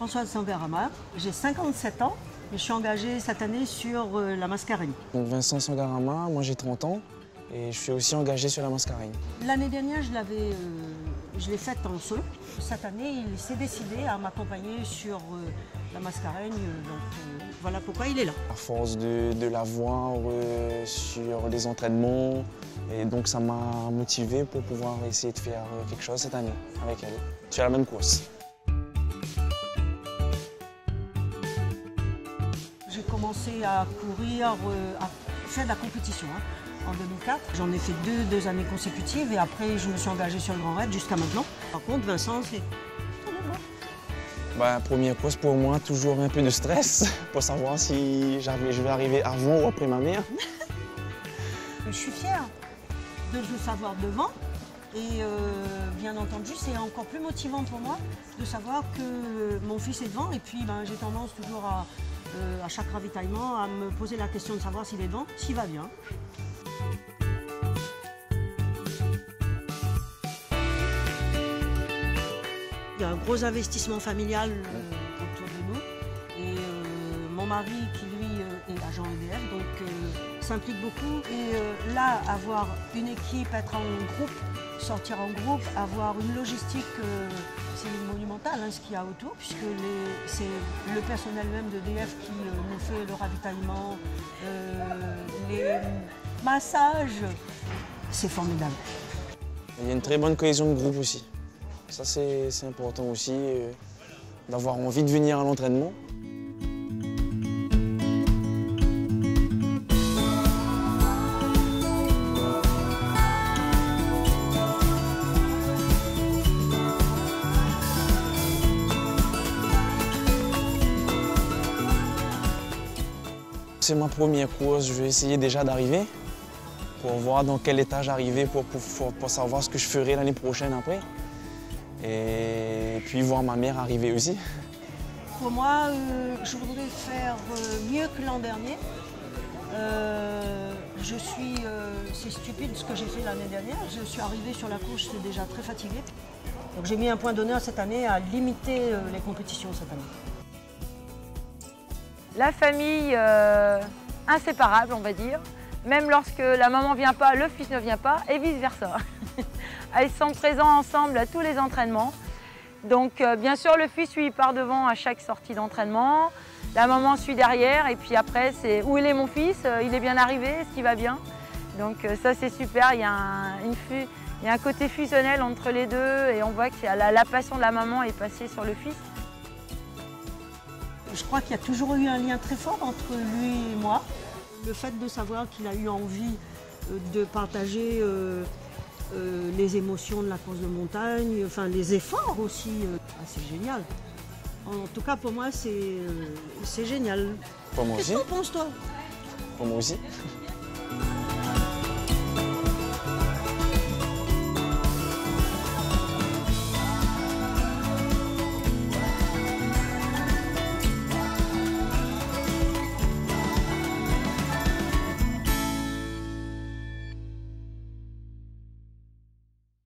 Françoise Sangarama, j'ai 57 ans et je suis engagée cette année sur la Mascareigne. Donc Vincent Sangarama, moi j'ai 30 ans et je suis aussi engagé sur la Mascareigne. L'année dernière, je l'ai faite en solo. Cette année, il s'est décidé à m'accompagner sur la Mascareigne, donc voilà pourquoi il est là. À force de la voir sur les entraînements, et donc ça m'a motivé pour pouvoir essayer de faire quelque chose cette année avec elle, sur la même course. J'ai commencé à courir, à faire de la compétition en 2004. J'en ai fait deux années consécutives et après je me suis engagée sur le Grand Raid jusqu'à maintenant. Par contre, Vincent, c'est... Première course pour moi, toujours un peu de stress pour savoir si je vais arriver avant ou après ma mère. Je suis fière de le savoir devant et bien entendu c'est encore plus motivant pour moi de savoir que mon fils est devant et puis j'ai tendance toujours à chaque ravitaillement à me poser la question de savoir s'il est devant, s'il va bien. Il y a un gros investissement familial autour de nous et mon mari qui lui est agent EDF donc s'implique beaucoup et là avoir une équipe, être en groupe, sortir en groupe, avoir une logistique, c'est monumental ce qu'il y a autour puisque c'est le personnel même d'EDF qui nous fait le ravitaillement, les massages, c'est formidable. Il y a une très bonne cohésion de groupe aussi. Ça, c'est important aussi, d'avoir envie de venir à l'entraînement. C'est ma première course, je vais essayer déjà d'arriver pour voir dans quel état j'arrivais pour savoir ce que je ferai l'année prochaine après. Et puis voir ma mère arriver aussi. Pour moi, je voudrais faire mieux que l'an dernier. C'est stupide ce que j'ai fait l'année dernière. Je suis arrivée sur la course, j'étais déjà très fatiguée. Donc j'ai mis un point d'honneur cette année à limiter les compétitions cette année. La famille inséparable, on va dire. Même lorsque la maman ne vient pas, le fils ne vient pas, et vice-versa. Ils sont présents ensemble à tous les entraînements. Donc bien sûr, le fils, lui, il part devant à chaque sortie d'entraînement. La maman suit derrière, et puis après, c'est où il est mon fils, il est bien arrivé, est-ce qu'il va bien? Donc ça, c'est super, il y a un côté fusionnel entre les deux, et on voit que la passion de la maman est passée sur le fils. Je crois qu'il y a toujours eu un lien très fort entre lui et moi. Le fait de savoir qu'il a eu envie de partager les émotions de la course de montagne, enfin les efforts aussi, c'est génial. En tout cas pour moi c'est génial. Pour moi aussi. Qu'est-ce que t'en penses toi? Pour moi aussi.